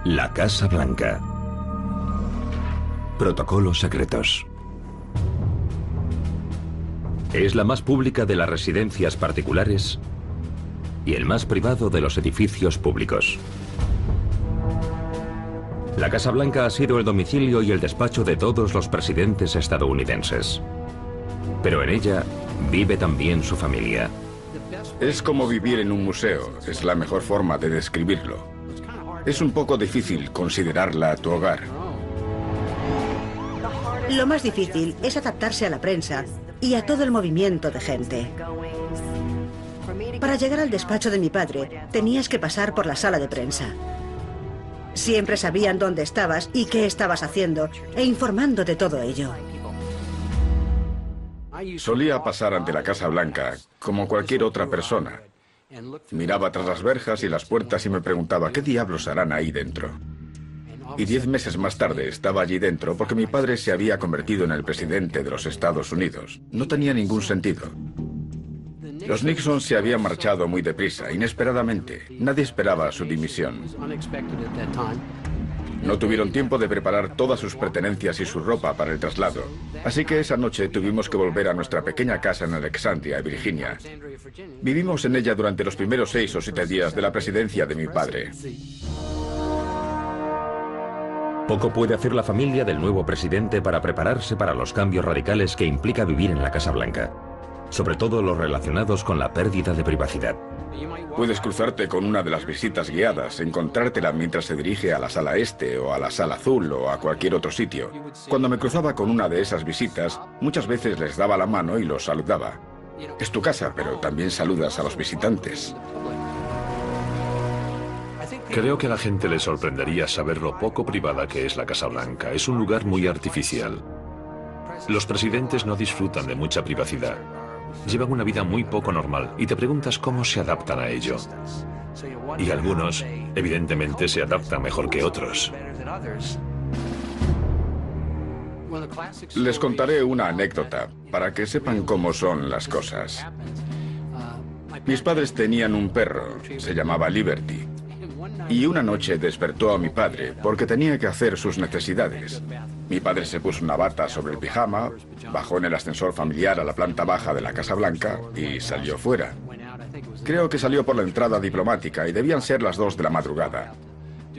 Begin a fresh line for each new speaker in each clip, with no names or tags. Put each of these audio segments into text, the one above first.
La Casa Blanca. Protocolos secretos. Es la más pública de las residencias particulares y el más privado de los edificios públicos. La Casa Blanca ha sido el domicilio y el despacho de todos los presidentes estadounidenses. Pero en ella vive también su familia.
Es como vivir en un museo, es la mejor forma de describirlo. Es un poco difícil considerarla tu hogar.
Lo más difícil es adaptarse a la prensa y a todo el movimiento de gente. Para llegar al despacho de mi padre, tenías que pasar por la sala de prensa. Siempre sabían dónde estabas y qué estabas haciendo, e informando de todo ello.
Solía pasar ante la Casa Blanca como cualquier otra persona. Miraba tras las verjas y las puertas y me preguntaba qué diablos harán ahí dentro. Y 10 meses más tarde estaba allí dentro porque mi padre se había convertido en el presidente de los Estados Unidos. No tenía ningún sentido. Los Nixon se habían marchado muy deprisa, inesperadamente. Nadie esperaba su dimisión. No tuvieron tiempo de preparar todas sus pertenencias y su ropa para el traslado. Así que esa noche tuvimos que volver a nuestra pequeña casa en Alexandria, Virginia. Vivimos en ella durante los primeros 6 o 7 días de la presidencia de mi padre.
Poco puede hacer la familia del nuevo presidente para prepararse para los cambios radicales que implica vivir en la Casa Blanca, sobre todo los relacionados con la pérdida de privacidad.
Puedes cruzarte con una de las visitas guiadas, encontrártela mientras se dirige a la sala este o a la sala azul o a cualquier otro sitio. Cuando me cruzaba con una de esas visitas, muchas veces les daba la mano y los saludaba. Es tu casa, pero también saludas a los visitantes.
Creo que a la gente le sorprendería saber lo poco privada que es la Casa Blanca. Es un lugar muy artificial. Los presidentes no disfrutan de mucha privacidad. Llevan una vida muy poco normal y te preguntas cómo se adaptan a ello. Y algunos, evidentemente, se adaptan mejor que otros.
Les contaré una anécdota para que sepan cómo son las cosas. Mis padres tenían un perro, se llamaba Liberty. Y una noche despertó a mi padre porque tenía que hacer sus necesidades. Mi padre se puso una bata sobre el pijama, bajó en el ascensor familiar a la planta baja de la Casa Blanca y salió fuera. Creo que salió por la entrada diplomática y debían ser las 2 de la madrugada.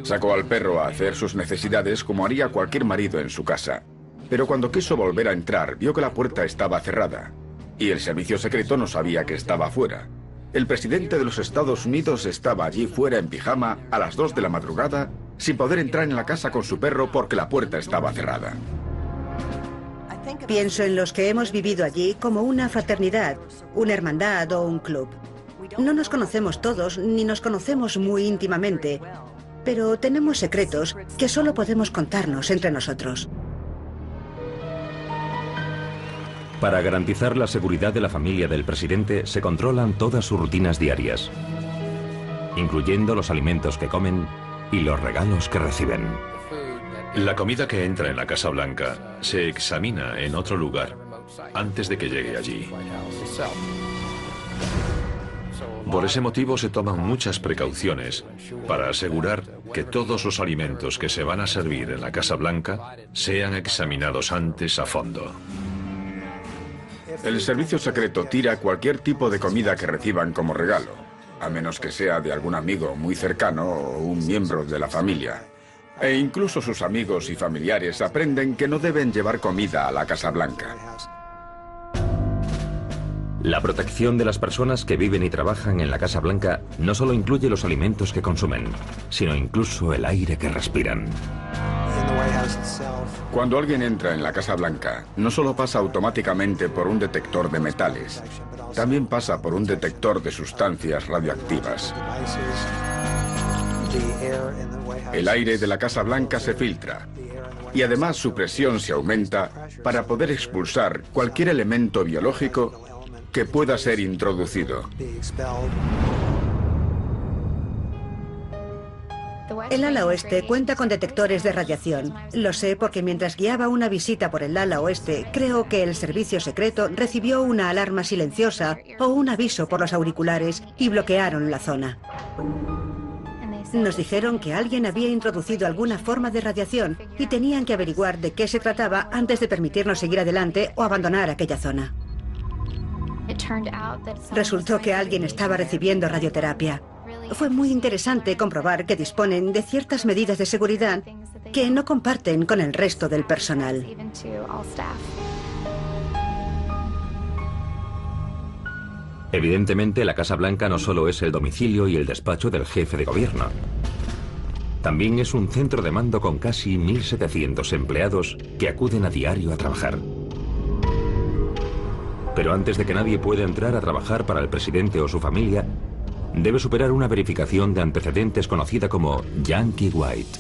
Sacó al perro a hacer sus necesidades como haría cualquier marido en su casa. Pero cuando quiso volver a entrar, vio que la puerta estaba cerrada. Y el servicio secreto no sabía que estaba fuera. El presidente de los Estados Unidos estaba allí fuera en pijama a las 2 de la madrugada sin poder entrar en la casa con su perro porque la puerta estaba cerrada.
Pienso en los que hemos vivido allí como una fraternidad, una hermandad o un club. No nos conocemos todos ni nos conocemos muy íntimamente, pero tenemos secretos que solo podemos contarnos entre nosotros.
Para garantizar la seguridad de la familia del presidente, se controlan todas sus rutinas diarias, incluyendo los alimentos que comen y los regalos que reciben.
La comida que entra en la Casa Blanca se examina en otro lugar antes de que llegue allí. Por ese motivo se toman muchas precauciones para asegurar que todos los alimentos que se van a servir en la Casa Blanca sean examinados antes a fondo.
El servicio secreto tira cualquier tipo de comida que reciban como regalo, a menos que sea de algún amigo muy cercano o un miembro de la familia. E incluso sus amigos y familiares aprenden que no deben llevar comida a la Casa Blanca.
La protección de las personas que viven y trabajan en la Casa Blanca no solo incluye los alimentos que consumen, sino incluso el aire que respiran.
Cuando alguien entra en la Casa Blanca, no solo pasa automáticamente por un detector de metales, también pasa por un detector de sustancias radioactivas. El aire de la Casa Blanca se filtra y además su presión se aumenta para poder expulsar cualquier elemento biológico que pueda ser introducido.
El ala oeste cuenta con detectores de radiación. Lo sé porque mientras guiaba una visita por el ala oeste, creo que el servicio secreto recibió una alarma silenciosa o un aviso por los auriculares y bloquearon la zona. Nos dijeron que alguien había introducido alguna forma de radiación y tenían que averiguar de qué se trataba antes de permitirnos seguir adelante o abandonar aquella zona. Resultó que alguien estaba recibiendo radioterapia. Fue muy interesante comprobar que disponen de ciertas medidas de seguridad que no comparten con el resto del personal.
Evidentemente, la Casa Blanca no solo es el domicilio y el despacho del jefe de gobierno. También es un centro de mando con casi 1.700 empleados que acuden a diario a trabajar. Pero antes de que nadie pueda entrar a trabajar para el presidente o su familia, debe superar una verificación de antecedentes conocida como Yankee White.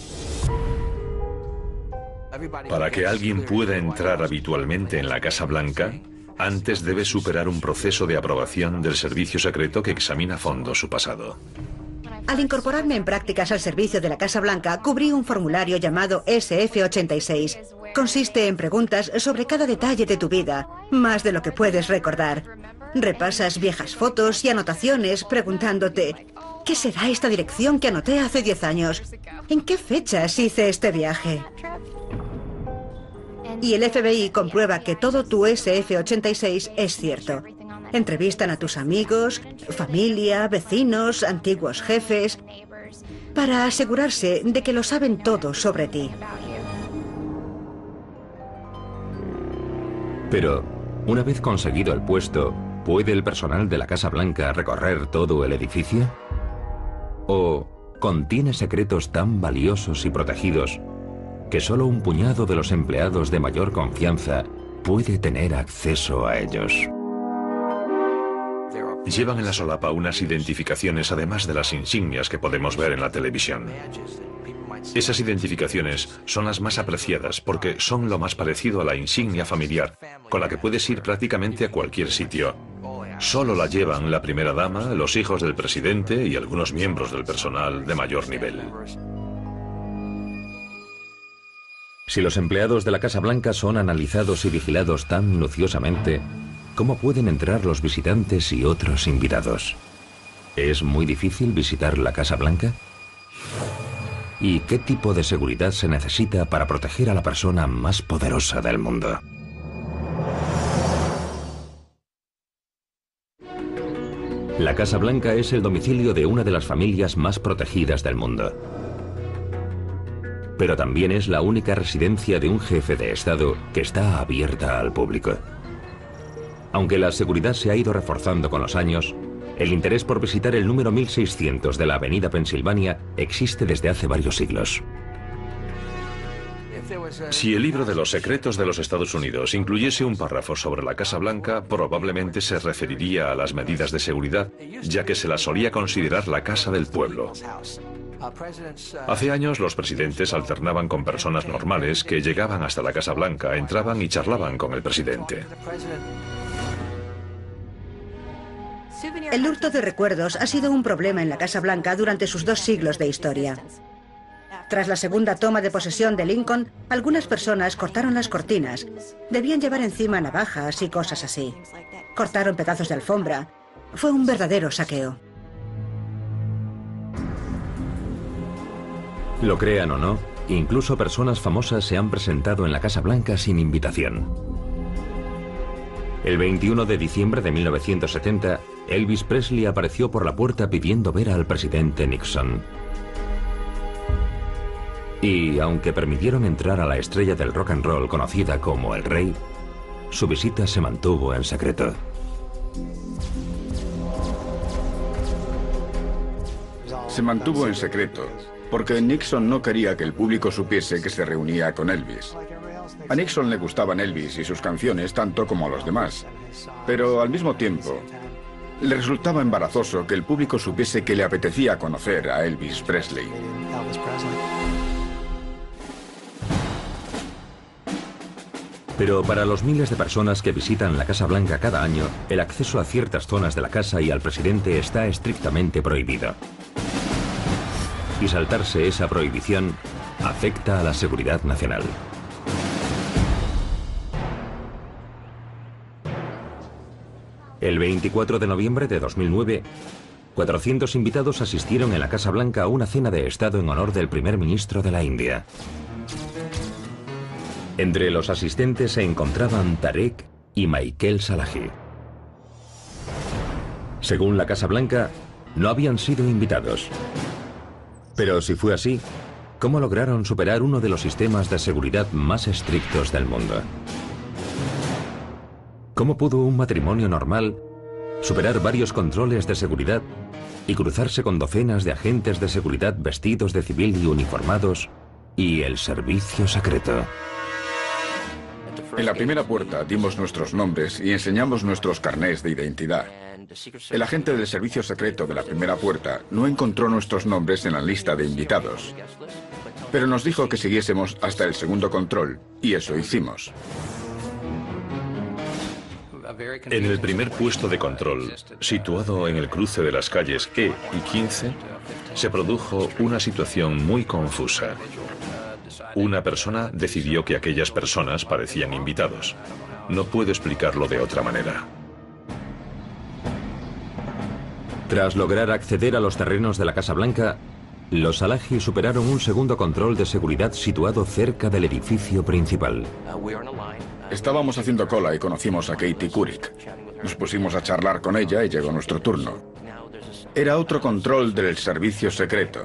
Para que alguien pueda entrar habitualmente en la Casa Blanca, antes debe superar un proceso de aprobación del servicio secreto que examina a fondo su pasado.
Al incorporarme en prácticas al servicio de la Casa Blanca, cubrí un formulario llamado SF-86. Consiste en preguntas sobre cada detalle de tu vida, más de lo que puedes recordar. Repasas viejas fotos y anotaciones preguntándote: ¿qué será esta dirección que anoté hace 10 años? ¿En qué fechas hice este viaje? Y el FBI comprueba que todo tu SF-86 es cierto. Entrevistan a tus amigos, familia, vecinos, antiguos jefes, para asegurarse de que lo saben todo sobre ti.
Pero, una vez conseguido el puesto, ¿puede el personal de la Casa Blanca recorrer todo el edificio? ¿O contiene secretos tan valiosos y protegidos que solo un puñado de los empleados de mayor confianza puede tener acceso a ellos?
Llevan en la solapa unas identificaciones además de las insignias que podemos ver en la televisión. Esas identificaciones son las más apreciadas porque son lo más parecido a la insignia familiar, con la que puedes ir prácticamente a cualquier sitio. Solo la llevan la primera dama, los hijos del presidente y algunos miembros del personal de mayor nivel.
Si los empleados de la Casa Blanca son analizados y vigilados tan minuciosamente, ¿cómo pueden entrar los visitantes y otros invitados? ¿Es muy difícil visitar la Casa Blanca? ¿Y qué tipo de seguridad se necesita para proteger a la persona más poderosa del mundo? La Casa Blanca es el domicilio de una de las familias más protegidas del mundo. Pero también es la única residencia de un jefe de Estado que está abierta al público. Aunque la seguridad se ha ido reforzando con los años, el interés por visitar el número 1600 de la Avenida Pensilvania existe desde hace varios siglos.
Si el libro de los secretos de los Estados Unidos incluyese un párrafo sobre la Casa Blanca, probablemente se referiría a las medidas de seguridad, ya que se la solía considerar la casa del pueblo. Hace años los presidentes alternaban con personas normales que llegaban hasta la Casa Blanca, entraban y charlaban con el presidente.
El hurto de recuerdos ha sido un problema en la Casa Blanca durante sus 2 siglos de historia. Tras la segunda toma de posesión de Lincoln, algunas personas cortaron las cortinas. Debían llevar encima navajas y cosas así. Cortaron pedazos de alfombra. Fue un verdadero saqueo.
Lo crean o no, incluso personas famosas se han presentado en la Casa Blanca sin invitación. El 21 de diciembre de 1970, Elvis Presley apareció por la puerta pidiendo ver al presidente Nixon. Y, aunque permitieron entrar a la estrella del rock and roll conocida como el Rey, su visita se mantuvo en secreto.
Se mantuvo en secreto porque Nixon no quería que el público supiese que se reunía con Elvis. A Nixon le gustaban Elvis y sus canciones tanto como a los demás, pero al mismo tiempo le resultaba embarazoso que el público supiese que le apetecía conocer a Elvis Presley.
Pero para los miles de personas que visitan la Casa Blanca cada año, el acceso a ciertas zonas de la casa y al presidente está estrictamente prohibido. Y saltarse esa prohibición afecta a la seguridad nacional. El 24 de noviembre de 2009, 400 invitados asistieron en la Casa Blanca a una cena de Estado en honor del primer ministro de la India. Entre los asistentes se encontraban Tariq y Michael Salahi. Según la Casa Blanca, no habían sido invitados. Pero si fue así, ¿cómo lograron superar uno de los sistemas de seguridad más estrictos del mundo? ¿Cómo pudo un matrimonio normal superar varios controles de seguridad y cruzarse con docenas de agentes de seguridad vestidos de civil y uniformados y el servicio secreto?
En la primera puerta dimos nuestros nombres y enseñamos nuestros carnés de identidad. El agente del servicio secreto de la primera puerta no encontró nuestros nombres en la lista de invitados, pero nos dijo que siguiésemos hasta el segundo control, y eso hicimos.
En el primer puesto de control, situado en el cruce de las calles E y 15, se produjo una situación muy confusa. Una persona decidió que aquellas personas parecían invitados. No puedo explicarlo de otra manera.
Tras lograr acceder a los terrenos de la Casa Blanca, los Salahi superaron un segundo control de seguridad situado cerca del edificio principal.
Estábamos haciendo cola y conocimos a Katie Couric. Nos pusimos a charlar con ella y llegó nuestro turno. Era otro control del servicio secreto.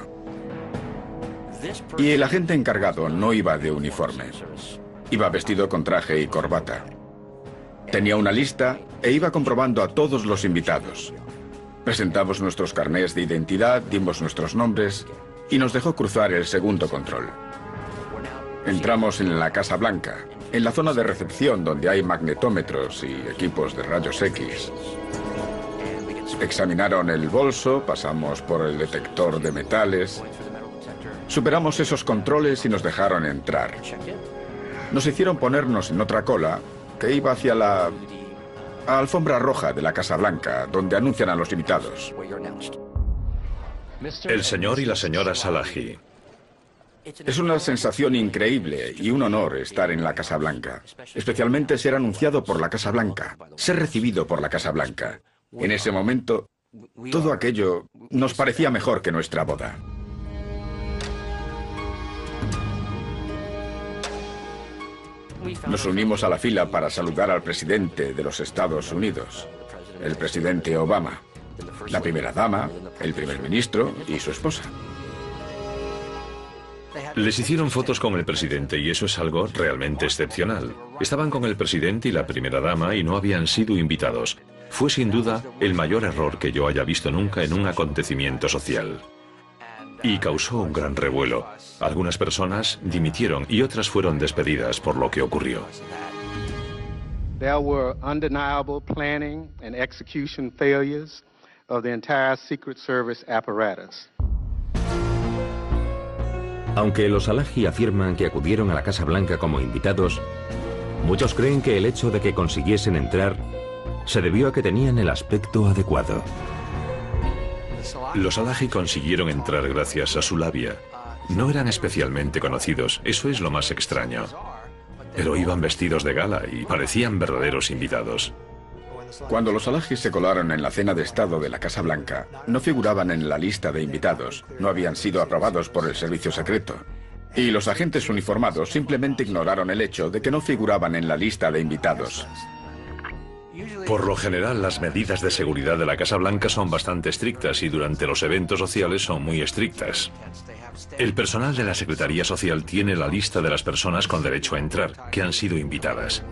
Y el agente encargado no iba de uniforme. Iba vestido con traje y corbata. Tenía una lista e iba comprobando a todos los invitados. Presentamos nuestros carnés de identidad, dimos nuestros nombres y nos dejó cruzar el segundo control. Entramos en la Casa Blanca, en la zona de recepción donde hay magnetómetros y equipos de rayos X. Examinaron el bolso, pasamos por el detector de metales. Superamos esos controles y nos dejaron entrar. Nos hicieron ponernos en otra cola que iba hacia la alfombra roja de la Casa Blanca, donde anuncian a los invitados.
El señor y la señora Salahi.
Es una sensación increíble y un honor estar en la Casa Blanca, especialmente ser anunciado por la Casa Blanca, ser recibido por la Casa Blanca. En ese momento, todo aquello nos parecía mejor que nuestra boda. Nos unimos a la fila para saludar al presidente de los Estados Unidos, el presidente Obama, la primera dama, el primer ministro y su esposa.
Les hicieron fotos con el presidente y eso es algo realmente excepcional. Estaban con el presidente y la primera dama y no habían sido invitados. Fue sin duda el mayor error que yo haya visto nunca en un acontecimiento social. Y causó un gran revuelo. Algunas personas dimitieron y otras fueron despedidas por lo que ocurrió.
There were undeniable planning and execution failures of the entire Secret Service apparatus.
Aunque los Salahi afirman que acudieron a la Casa Blanca como invitados, muchos creen que el hecho de que consiguiesen entrar se debió a que tenían el aspecto adecuado.
Los Salahi consiguieron entrar gracias a su labia. No eran especialmente conocidos, eso es lo más extraño. Pero iban vestidos de gala y parecían verdaderos invitados.
Cuando los Salahi se colaron en la cena de Estado de la Casa Blanca, no figuraban en la lista de invitados, no habían sido aprobados por el servicio secreto. Y los agentes uniformados simplemente ignoraron el hecho de que no figuraban en la lista de invitados.
Por lo general, las medidas de seguridad de la Casa Blanca son bastante estrictas y durante los eventos sociales son muy estrictas. El personal de la Secretaría Social tiene la lista de las personas con derecho a entrar, que han sido invitadas.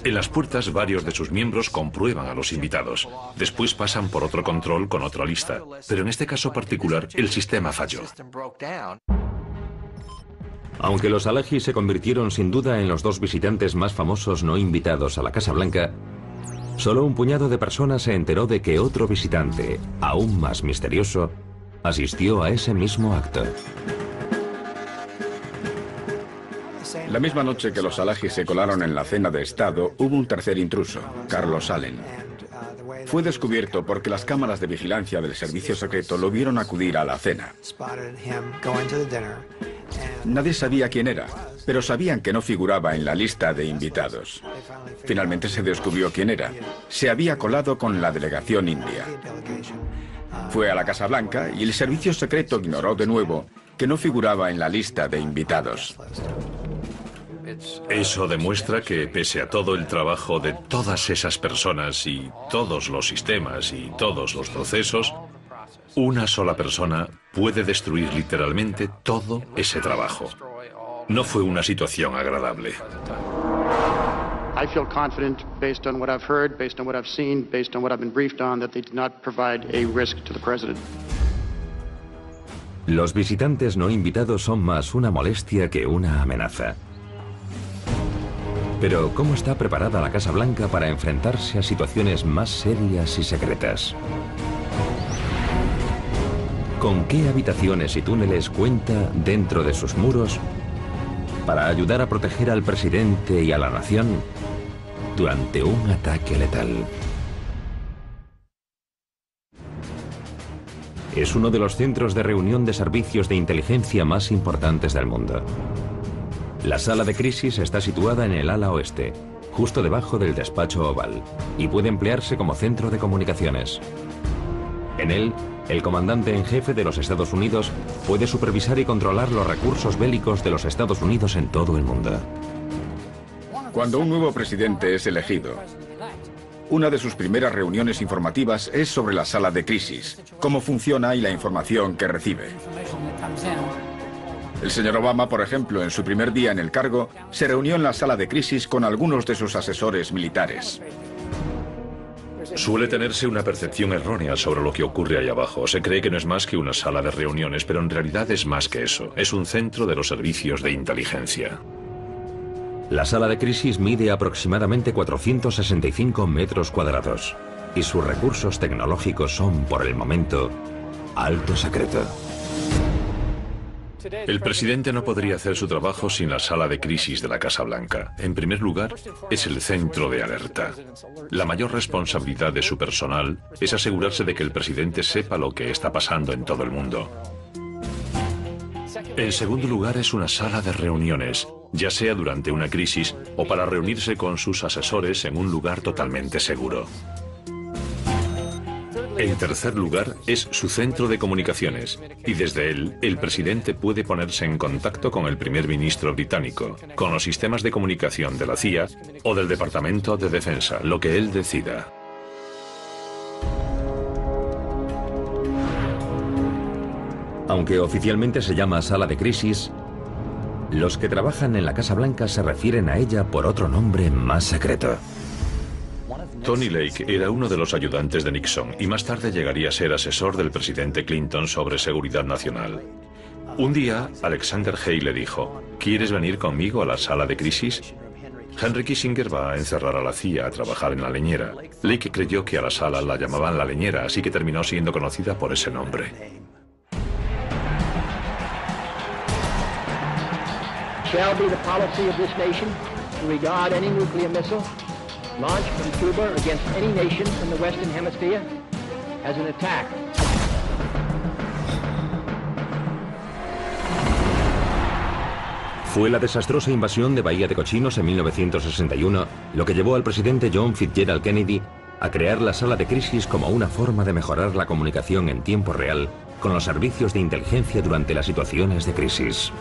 En las puertas, varios de sus miembros comprueban a los invitados. Después pasan por otro control con otra lista. Pero en este caso particular, el sistema falló.
Aunque los Salahi se convirtieron sin duda en los dos visitantes más famosos no invitados a la Casa Blanca, solo un puñado de personas se enteró de que otro visitante, aún más misterioso, asistió a ese mismo acto.
La misma noche que los Salahi se colaron en la cena de Estado, hubo un tercer intruso, Carlos Allen. Fue descubierto porque las cámaras de vigilancia del servicio secreto lo vieron acudir a la cena. Nadie sabía quién era, pero sabían que no figuraba en la lista de invitados. Finalmente se descubrió quién era. Se había colado con la delegación india. Fue a la Casa Blanca y el servicio secreto ignoró de nuevo que no figuraba en la lista de invitados.
Eso demuestra que, pese a todo el trabajo de todas esas personas y todos los sistemas y todos los procesos, una sola persona puede destruir literalmente todo ese trabajo. No fue una situación agradable.
I feel confident, based on what I've heard, based on what I've seen, based on what I've been briefed on, that they did not provide a risk to the president.
Los visitantes no invitados son más una molestia que una amenaza. Pero, ¿cómo está preparada la Casa Blanca para enfrentarse a situaciones más serias y secretas? ¿Con qué habitaciones y túneles cuenta dentro de sus muros para ayudar a proteger al presidente y a la nación durante un ataque letal? Es uno de los centros de reunión de servicios de inteligencia más importantes del mundo. La sala de crisis está situada en el ala oeste, justo debajo del despacho oval, y puede emplearse como centro de comunicaciones. En él, el comandante en jefe de los Estados Unidos puede supervisar y controlar los recursos bélicos de los Estados Unidos en todo el mundo.
Cuando un nuevo presidente es elegido, una de sus primeras reuniones informativas es sobre la sala de crisis, cómo funciona y la información que recibe. El señor Obama, por ejemplo, en su primer día en el cargo, se reunió en la sala de crisis con algunos de sus asesores militares.
Suele tenerse una percepción errónea sobre lo que ocurre ahí abajo. Se cree que no es más que una sala de reuniones, pero en realidad es más que eso. Es un centro de los servicios de inteligencia.
La sala de crisis mide aproximadamente 465 metros cuadrados y sus recursos tecnológicos son, por el momento, alto secreto.
El presidente no podría hacer su trabajo sin la sala de crisis de la Casa Blanca. En primer lugar, es el centro de alerta. La mayor responsabilidad de su personal es asegurarse de que el presidente sepa lo que está pasando en todo el mundo. En segundo lugar, es una sala de reuniones, ya sea durante una crisis o para reunirse con sus asesores en un lugar totalmente seguro. En tercer lugar, es su centro de comunicaciones, y desde él, el presidente puede ponerse en contacto con el primer ministro británico, con los sistemas de comunicación de la CIA o del Departamento de Defensa, lo que él decida.
Aunque oficialmente se llama sala de crisis, los que trabajan en la Casa Blanca se refieren a ella por otro nombre más secreto.
Tony Lake era uno de los ayudantes de Nixon y más tarde llegaría a ser asesor del presidente Clinton sobre seguridad nacional. Un día, Alexander Hay le dijo, ¿quieres venir conmigo a la sala de crisis? Henry Kissinger va a encerrar a la CIA a trabajar en la leñera. Lake creyó que a la sala la llamaban la leñera, así que terminó siendo conocida por ese nombre.
Shall be the policy of this nation to regard any nuclear missile launched from Cuba against any nation from the Western Hemisphere as an attack.
Fue la desastrosa invasión de Bahía de Cochinos en 1961 lo que llevó al presidente John Fitzgerald Kennedy a crear la sala de crisis como una forma de mejorar la comunicación en tiempo real con los servicios de inteligencia durante las situaciones de crisis.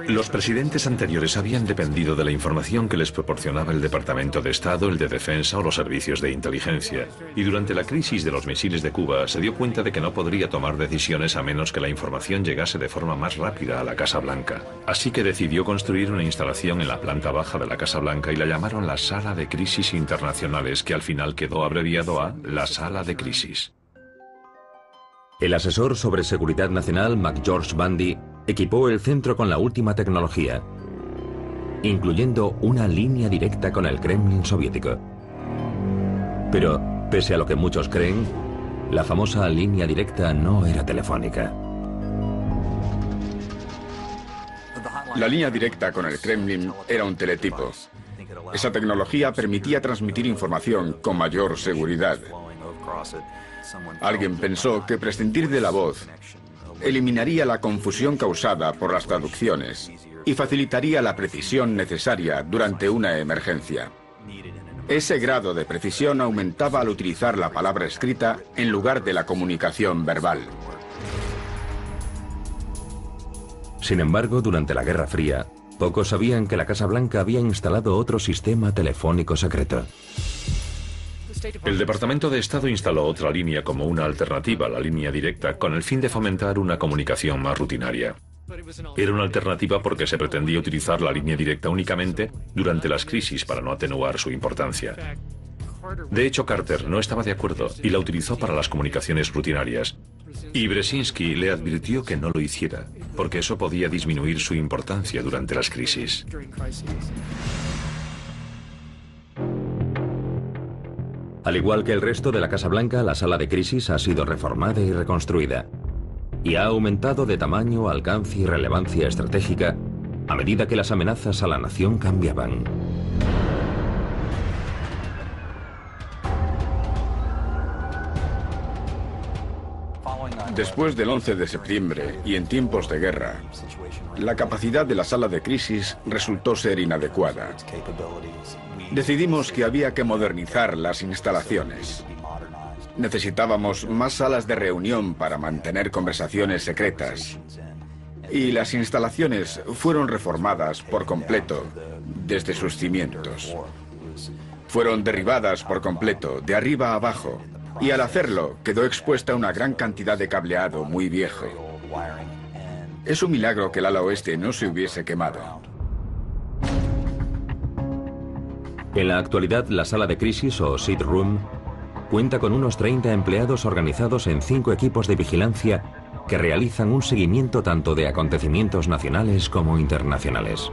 Los presidentes anteriores habían dependido de la información que les proporcionaba el Departamento de Estado, el de Defensa o los servicios de inteligencia. Y durante la crisis de los misiles de Cuba se dio cuenta de que no podría tomar decisiones a menos que la información llegase de forma más rápida a la Casa Blanca. Así que decidió construir una instalación en la planta baja de la Casa Blanca y la llamaron la Sala de Crisis Internacionales, que al final quedó abreviado a la Sala de Crisis.
El asesor sobre seguridad nacional, McGeorge Bundy, equipó el centro con la última tecnología, incluyendo una línea directa con el Kremlin soviético. Pero, pese a lo que muchos creen, la famosa línea directa no era telefónica.
La línea directa con el Kremlin era un teletipo. Esa tecnología permitía transmitir información con mayor seguridad. Alguien pensó que prescindir de la voz eliminaría la confusión causada por las traducciones y facilitaría la precisión necesaria durante una emergencia. Ese grado de precisión aumentaba al utilizar la palabra escrita en lugar de la comunicación verbal.
Sin embargo, durante la Guerra Fría, pocos sabían que la Casa Blanca había instalado otro sistema telefónico secreto.
El Departamento de Estado instaló otra línea como una alternativa a la línea directa con el fin de fomentar una comunicación más rutinaria. Era una alternativa porque se pretendía utilizar la línea directa únicamente durante las crisis para no atenuar su importancia. De hecho, Carter no estaba de acuerdo y la utilizó para las comunicaciones rutinarias. Y Brzezinski le advirtió que no lo hiciera, porque eso podía disminuir su importancia durante las crisis.
Al igual que el resto de la Casa Blanca, la sala de crisis ha sido reformada y reconstruida. Y ha aumentado de tamaño, alcance y relevancia estratégica a medida que las amenazas a la nación cambiaban.
Después del 11 de septiembre y en tiempos de guerra, la capacidad de la sala de crisis resultó ser inadecuada. Decidimos que había que modernizar las instalaciones. Necesitábamos más salas de reunión para mantener conversaciones secretas. Y las instalaciones fueron reformadas por completo desde sus cimientos. Fueron derribadas por completo, de arriba a abajo. Y al hacerlo, quedó expuesta una gran cantidad de cableado muy viejo. Es un milagro que el ala oeste no se hubiese quemado.
En la actualidad, la sala de crisis o Sit Room cuenta con unos 30 empleados organizados en 5 equipos de vigilancia que realizan un seguimiento tanto de acontecimientos nacionales como internacionales.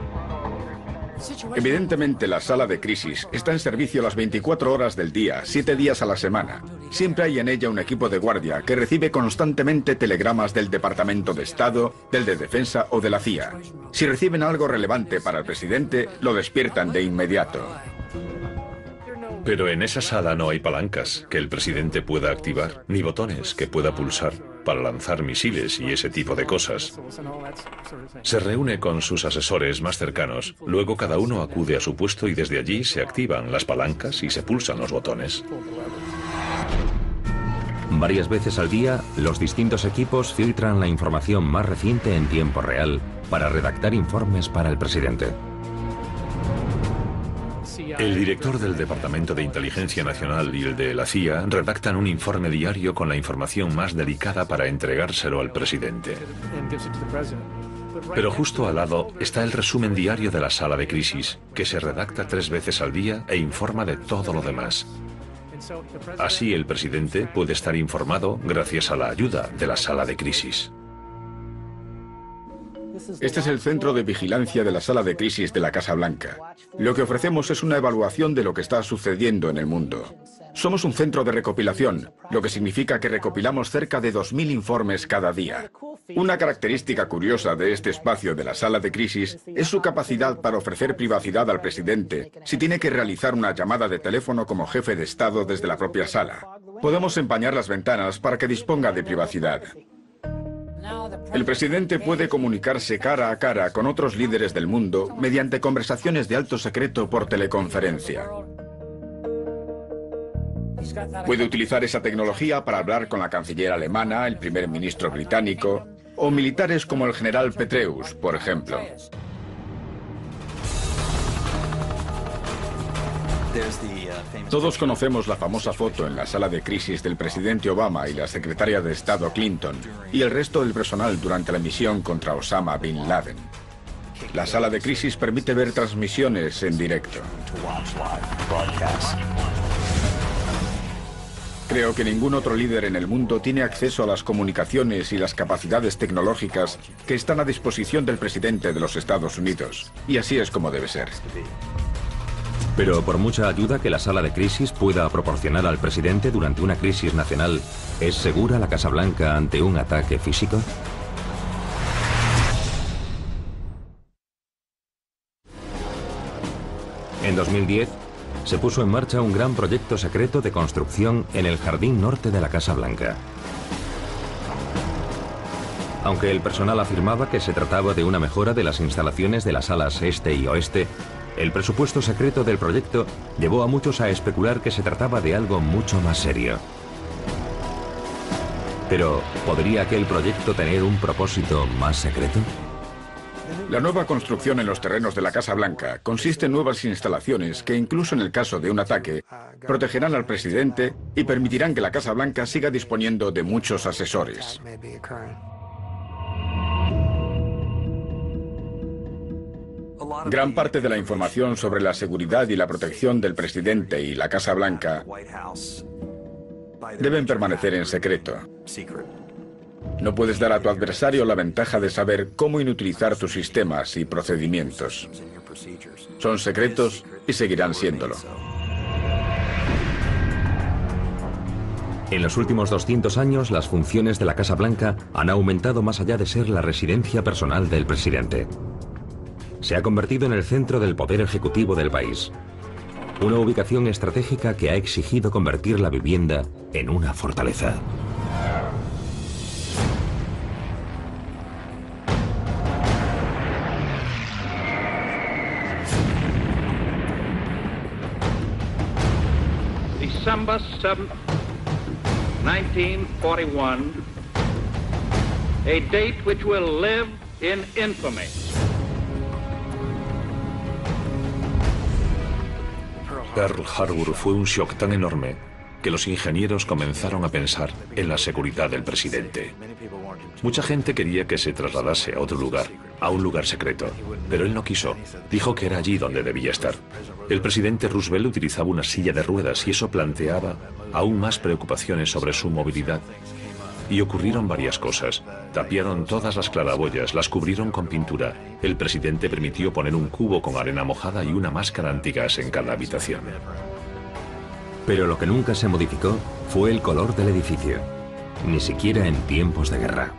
Evidentemente, la sala de crisis está en servicio las 24 horas del día, 7 días a la semana. Siempre hay en ella un equipo de guardia que recibe constantemente telegramas del Departamento de Estado, del de Defensa o de la CIA. Si reciben algo relevante para el presidente, lo despiertan de inmediato.
Pero en esa sala no hay palancas que el presidente pueda activar, ni botones que pueda pulsar para lanzar misiles y ese tipo de cosas. Se reúne con sus asesores más cercanos, luego cada uno acude a su puesto y desde allí se activan las palancas y se pulsan los botones.
Varias veces al día, los distintos equipos filtran la información más reciente en tiempo real para redactar informes para el presidente.
El director del Departamento de Inteligencia Nacional y el de la CIA redactan un informe diario con la información más delicada para entregárselo al presidente. Pero justo al lado está el resumen diario de la sala de crisis, que se redacta 3 veces al día e informa de todo lo demás. Así el presidente puede estar informado gracias a la ayuda de la sala de crisis.
Este es el centro de vigilancia de la sala de crisis de la Casa Blanca. Lo que ofrecemos es una evaluación de lo que está sucediendo en el mundo. Somos un centro de recopilación, lo que significa que recopilamos cerca de 2000 informes cada día. Una característica curiosa de este espacio de la sala de crisis es su capacidad para ofrecer privacidad al presidente si tiene que realizar una llamada de teléfono como jefe de Estado desde la propia sala. Podemos empañar las ventanas para que disponga de privacidad. El presidente puede comunicarse cara a cara con otros líderes del mundo mediante conversaciones de alto secreto por teleconferencia. Puede utilizar esa tecnología para hablar con la canciller alemana, el primer ministro británico o militares como el general Petraeus, por ejemplo. Todos conocemos la famosa foto en la sala de crisis del presidente Obama y la secretaria de Estado Clinton y el resto del personal durante la misión contra Osama Bin Laden. La sala de crisis permite ver transmisiones en directo. Creo que ningún otro líder en el mundo tiene acceso a las comunicaciones y las capacidades tecnológicas que están a disposición del presidente de los Estados Unidos. Y así es como debe ser.
Pero por mucha ayuda que la sala de crisis pueda proporcionar al presidente durante una crisis nacional, ¿es segura la Casa Blanca ante un ataque físico? En 2010, se puso en marcha un gran proyecto secreto de construcción en el jardín norte de la Casa Blanca. Aunque el personal afirmaba que se trataba de una mejora de las instalaciones de las alas este y oeste, El presupuesto secreto del proyecto llevó a muchos a especular que se trataba de algo mucho más serio. Pero, ¿podría aquel proyecto tener un propósito más secreto?
La nueva construcción en los terrenos de la Casa Blanca consiste en nuevas instalaciones que, incluso en el caso de un ataque, protegerán al presidente y permitirán que la Casa Blanca siga disponiendo de muchos asesores. Gran parte de la información sobre la seguridad y la protección del presidente y la Casa Blanca deben permanecer en secreto. No puedes dar a tu adversario la ventaja de saber cómo inutilizar tus sistemas y procedimientos. Son secretos y seguirán siéndolo.
En los últimos 200 años, las funciones de la Casa Blanca han aumentado más allá de ser la residencia personal del presidente. Se ha convertido en el centro del poder ejecutivo del país. Una ubicación estratégica que ha exigido convertir la vivienda en una fortaleza.
December 7th, 1941, a date which will live in infamy.
Pearl Harbor fue un shock tan enorme que los ingenieros comenzaron a pensar en la seguridad del presidente. Mucha gente quería que se trasladase a otro lugar, a un lugar secreto, pero él no quiso. Dijo que era allí donde debía estar. El presidente Roosevelt utilizaba una silla de ruedas y eso planteaba aún más preocupaciones sobre su movilidad. Y ocurrieron varias cosas. Tapiaron todas las claraboyas, las cubrieron con pintura. El presidente permitió poner un cubo con arena mojada y una máscara antigas en cada habitación.
Pero lo que nunca se modificó fue el color del edificio, ni siquiera en tiempos de guerra.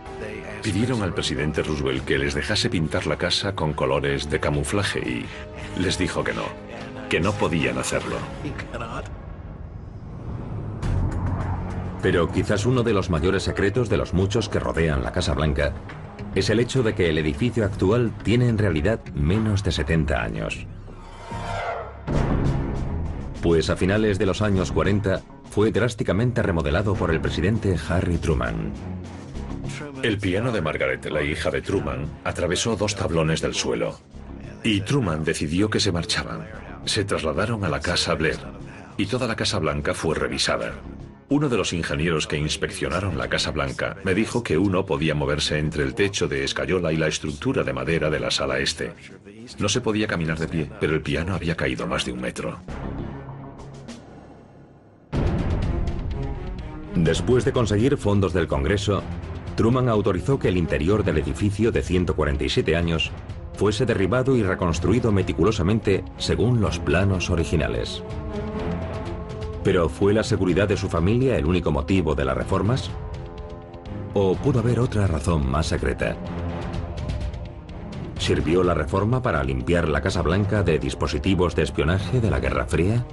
Pidieron al presidente Roosevelt que les dejase pintar la casa con colores de camuflaje y les dijo que no podían hacerlo.
Pero quizás uno de los mayores secretos de los muchos que rodean la Casa Blanca es el hecho de que el edificio actual tiene en realidad menos de 70 años. Pues a finales de los años 40 fue drásticamente remodelado por el presidente Harry Truman.
El piano de Margaret, la hija de Truman, atravesó 2 tablones del suelo. Y Truman decidió que se marchaban. Se trasladaron a la Casa Blair y toda la Casa Blanca fue revisada. Uno de los ingenieros que inspeccionaron la Casa Blanca me dijo que uno podía moverse entre el techo de escayola y la estructura de madera de la sala este. No se podía caminar de pie, pero el piano había caído más de 1 metro.
Después de conseguir fondos del Congreso, Truman autorizó que el interior del edificio de 147 años fuese derribado y reconstruido meticulosamente según los planos originales. ¿Pero fue la seguridad de su familia el único motivo de las reformas? ¿O pudo haber otra razón más secreta? ¿Sirvió la reforma para limpiar la Casa Blanca de dispositivos de espionaje de la Guerra Fría?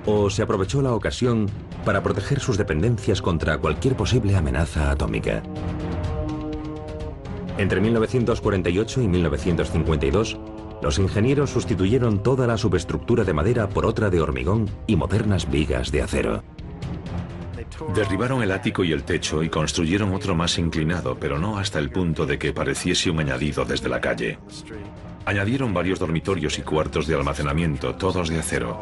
¿O se aprovechó la ocasión para proteger sus dependencias contra cualquier posible amenaza atómica? Entre 1948 y 1952, los ingenieros sustituyeron toda la subestructura de madera por otra de hormigón y modernas vigas de acero.
Derribaron el ático y el techo y construyeron otro más inclinado, pero no hasta el punto de que pareciese un añadido desde la calle. Añadieron varios dormitorios y cuartos de almacenamiento, todos de acero.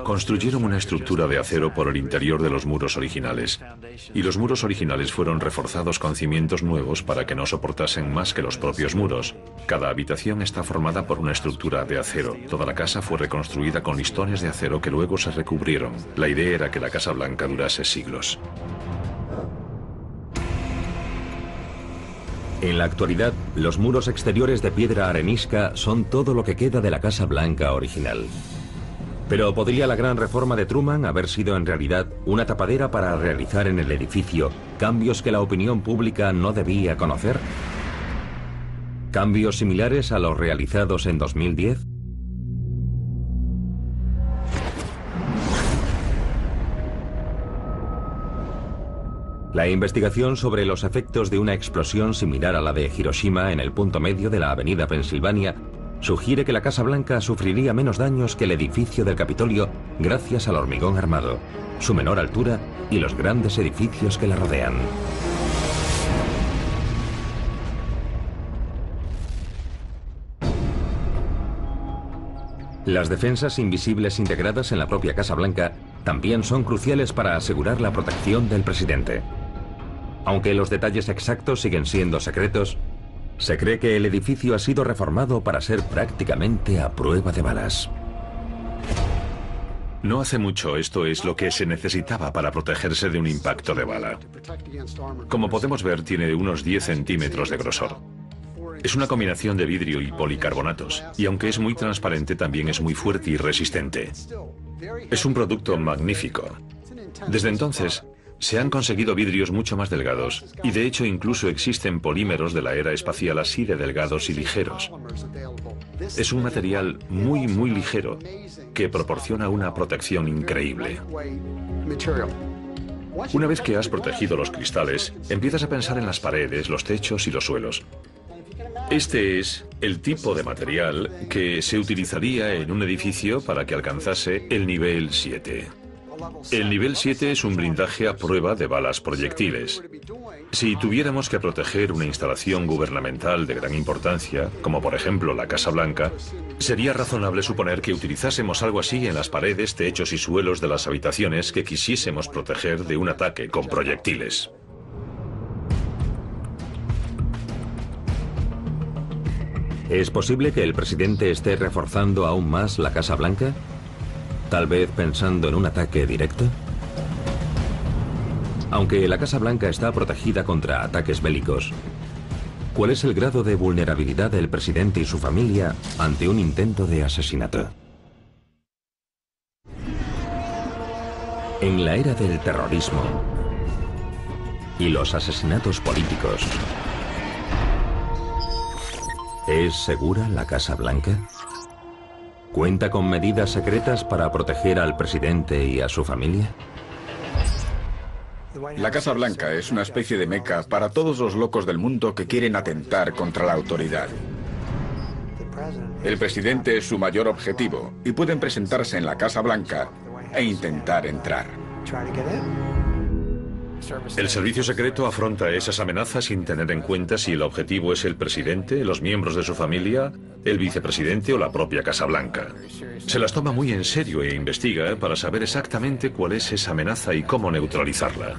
Construyeron una estructura de acero por el interior de los muros originales. Y los muros originales fueron reforzados con cimientos nuevos para que no soportasen más que los propios muros. Cada habitación está formada por una estructura de acero. Toda la casa fue reconstruida con listones de acero que luego se recubrieron. La idea era que la Casa Blanca durase siglos.
En la actualidad, los muros exteriores de piedra arenisca son todo lo que queda de la Casa Blanca original. Pero ¿podría la gran reforma de Truman haber sido en realidad una tapadera para realizar en el edificio cambios que la opinión pública no debía conocer? ¿Cambios similares a los realizados en 2010? La investigación sobre los efectos de una explosión similar a la de Hiroshima en el punto medio de la avenida Pensilvania sugiere que la Casa Blanca sufriría menos daños que el edificio del Capitolio gracias al hormigón armado, su menor altura y los grandes edificios que la rodean. Las defensas invisibles integradas en la propia Casa Blanca también son cruciales para asegurar la protección del presidente. Aunque los detalles exactos siguen siendo secretos, se cree que el edificio ha sido reformado para ser prácticamente a prueba de balas.
No hace mucho esto es lo que se necesitaba para protegerse de un impacto de bala. Como podemos ver, tiene unos 10 centímetros de grosor. Es una combinación de vidrio y policarbonatos, y aunque es muy transparente, también es muy fuerte y resistente. Es un producto magnífico. Desde entonces, se han conseguido vidrios mucho más delgados, y de hecho incluso existen polímeros de la era espacial así de delgados y ligeros. Es un material muy ligero que proporciona una protección increíble. Una vez que has protegido los cristales, empiezas a pensar en las paredes, los techos y los suelos. Este es el tipo de material que se utilizaría en un edificio para que alcanzase el nivel 7. El nivel 7 es un blindaje a prueba de balas proyectiles. Si tuviéramos que proteger una instalación gubernamental de gran importancia, como por ejemplo la Casa Blanca, sería razonable suponer que utilizásemos algo así en las paredes, techos y suelos de las habitaciones que quisiésemos proteger de un ataque con proyectiles.
¿Es posible que el presidente esté reforzando aún más la Casa Blanca? ¿Tal vez pensando en un ataque directo? Aunque la Casa Blanca está protegida contra ataques bélicos, ¿cuál es el grado de vulnerabilidad del presidente y su familia ante un intento de asesinato? En la era del terrorismo y los asesinatos políticos, ¿es segura la Casa Blanca? ¿Cuenta con medidas secretas para proteger al presidente y a su familia?
La Casa Blanca es una especie de meca para todos los locos del mundo que quieren atentar contra la autoridad. El presidente es su mayor objetivo y pueden presentarse en la Casa Blanca e intentar entrar.
El servicio secreto afronta esas amenazas sin tener en cuenta si el objetivo es el presidente, los miembros de su familia, el vicepresidente o la propia Casa Blanca. Se las toma muy en serio e investiga para saber exactamente cuál es esa amenaza y cómo neutralizarla.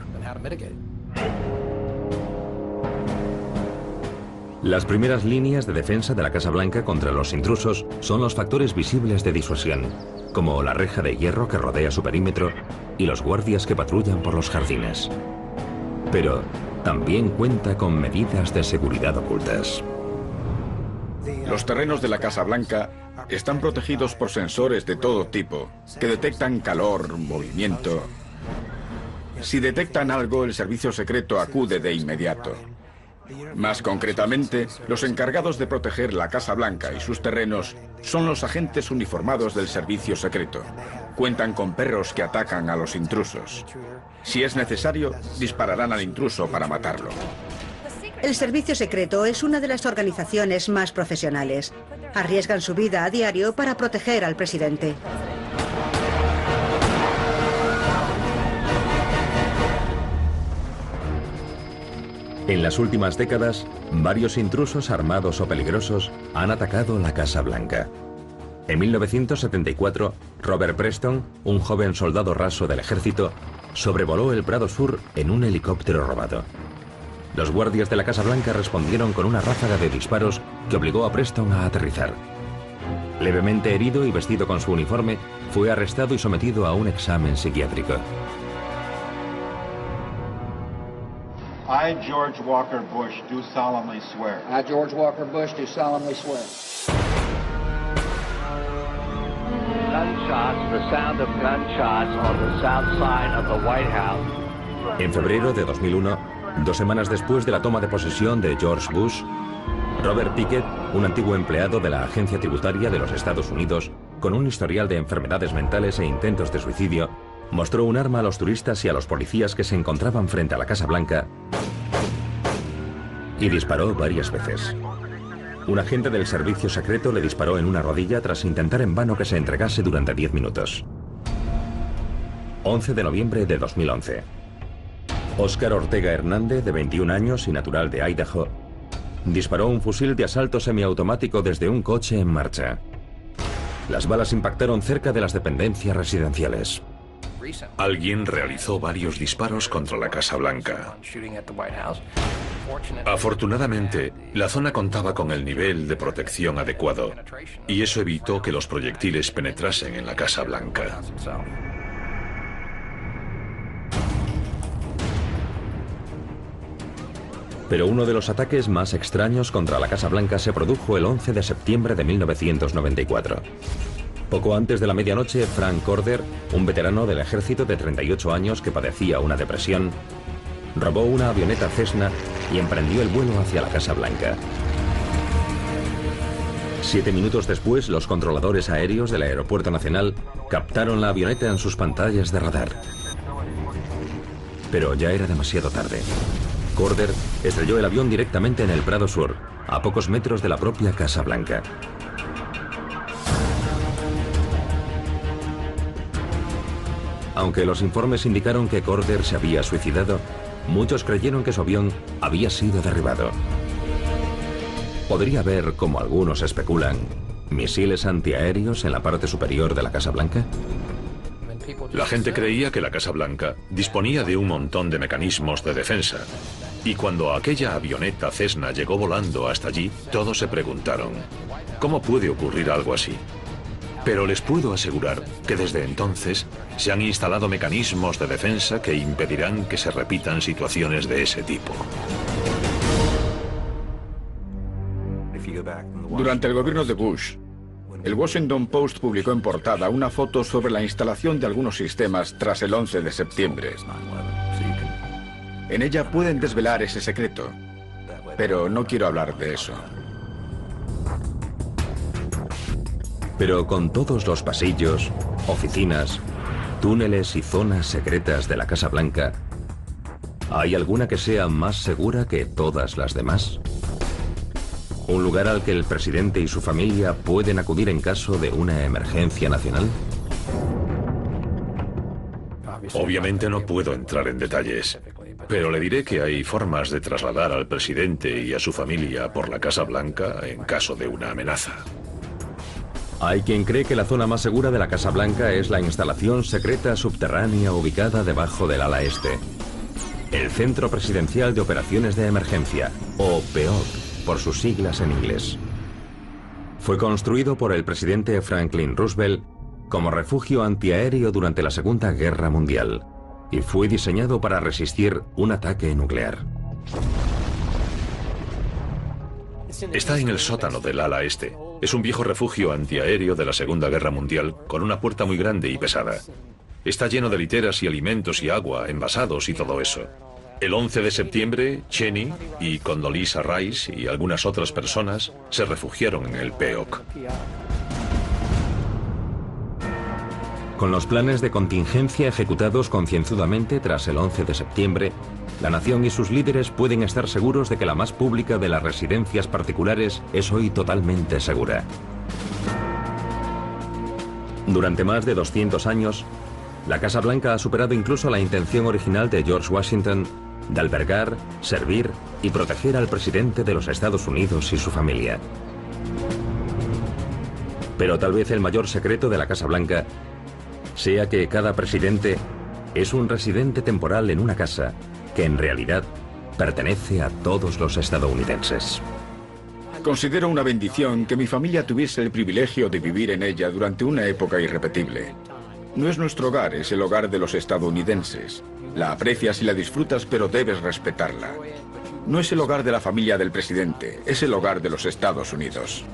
Las primeras líneas de defensa de la Casa Blanca contra los intrusos son los factores visibles de disuasión, como la reja de hierro que rodea su perímetro y los guardias que patrullan por los jardines. Pero también cuenta con medidas de seguridad ocultas.
Los terrenos de la Casa Blanca están protegidos por sensores de todo tipo, que detectan calor, movimiento. Si detectan algo, el servicio secreto acude de inmediato. Más concretamente, los encargados de proteger la Casa Blanca y sus terrenos son los agentes uniformados del servicio secreto. Cuentan con perros que atacan a los intrusos. Si es necesario, dispararán al intruso para matarlo.
El servicio secreto es una de las organizaciones más profesionales. Arriesgan su vida a diario para proteger al presidente.
En las últimas décadas, varios intrusos armados o peligrosos han atacado la Casa Blanca. En 1974, Robert Preston, un joven soldado raso del ejército, sobrevoló el Prado Sur en un helicóptero robado. Los guardias de la Casa Blanca respondieron con una ráfaga de disparos que obligó a Preston a aterrizar. Levemente herido y vestido con su uniforme, fue arrestado y sometido a un examen psiquiátrico.
I, George Walker Bush, do solemnly swear.
I, George Walker Bush, do solemnly swear.
Gunshots, the sound of gunshots on the south side of the White House.
En febrero de 2001, 2 semanas después de la toma de posesión de George Bush, Robert Pickett, un antiguo empleado de la Agencia Tributaria de los Estados Unidos, con un historial de enfermedades mentales e intentos de suicidio, Mostró un arma a los turistas y a los policías que se encontraban frente a la Casa Blanca y disparó varias veces. Un agente del servicio secreto le disparó en una rodilla tras intentar en vano que se entregase durante 10 minutos. 11 de noviembre de 2011. Óscar Ortega Hernández, de 21 años y natural de Idaho, disparó un fusil de asalto semiautomático desde un coche en marcha. Las balas impactaron cerca de las dependencias residenciales.
Alguien realizó varios disparos contra la Casa Blanca. Afortunadamente, la zona contaba con el nivel de protección adecuado y eso evitó que los proyectiles penetrasen en la Casa Blanca.
Pero uno de los ataques más extraños contra la Casa Blanca se produjo el 11 de septiembre de 1994. Poco antes de la medianoche, Frank Corder, un veterano del ejército de 38 años que padecía una depresión, robó una avioneta Cessna y emprendió el vuelo hacia la Casa Blanca. 7 minutos después, los controladores aéreos del Aeropuerto Nacional captaron la avioneta en sus pantallas de radar. Pero ya era demasiado tarde. Corder estrelló el avión directamente en el Prado Sur, a pocos metros de la propia Casa Blanca. Aunque los informes indicaron que Corder se había suicidado, muchos creyeron que su avión había sido derribado. ¿Podría haber, como algunos especulan, misiles antiaéreos en la parte superior de la Casa Blanca?
La gente creía que la Casa Blanca disponía de un montón de mecanismos de defensa. Y cuando aquella avioneta Cessna llegó volando hasta allí, todos se preguntaron, ¿cómo puede ocurrir algo así? Pero les puedo asegurar que desde entonces se han instalado mecanismos de defensa que impedirán que se repitan situaciones de ese tipo.
Durante el gobierno de Bush, el Washington Post publicó en portada una foto sobre la instalación de algunos sistemas tras el 11 de septiembre. En ella pueden desvelar ese secreto, pero no quiero hablar de eso.
Pero con todos los pasillos, oficinas, túneles y zonas secretas de la Casa Blanca, ¿hay alguna que sea más segura que todas las demás? ¿Un lugar al que el presidente y su familia pueden acudir en caso de una emergencia nacional?
Obviamente no puedo entrar en detalles, pero le diré que hay formas de trasladar al presidente y a su familia por la Casa Blanca en caso de una amenaza.
Hay quien cree que la zona más segura de la Casa Blanca es la instalación secreta subterránea ubicada debajo del ala este. El Centro Presidencial de Operaciones de Emergencia, o PEOP, por sus siglas en inglés. Fue construido por el presidente Franklin Roosevelt como refugio antiaéreo durante la Segunda Guerra Mundial y fue diseñado para resistir un ataque nuclear.
Está en el sótano del ala este. Es un viejo refugio antiaéreo de la Segunda Guerra Mundial con una puerta muy grande y pesada. Está lleno de literas y alimentos y agua, envasados y todo eso. El 11 de septiembre, Cheney y Condoleezza Rice y algunas otras personas se refugiaron en el PEOC.
Con los planes de contingencia ejecutados concienzudamente tras el 11 de septiembre, la nación y sus líderes pueden estar seguros de que la más pública de las residencias particulares es hoy totalmente segura. Durante más de 200 años, la Casa Blanca ha superado incluso la intención original de George Washington de albergar, servir y proteger al presidente de los Estados Unidos y su familia. Pero tal vez el mayor secreto de la Casa Blanca sea que cada presidente es un residente temporal en una casa que en realidad pertenece a todos los estadounidenses.
Considero una bendición que mi familia tuviese el privilegio de vivir en ella durante una época irrepetible. No es nuestro hogar, es el hogar de los estadounidenses. La aprecias y la disfrutas, pero debes respetarla. No es el hogar de la familia del presidente, es el hogar de los Estados Unidos.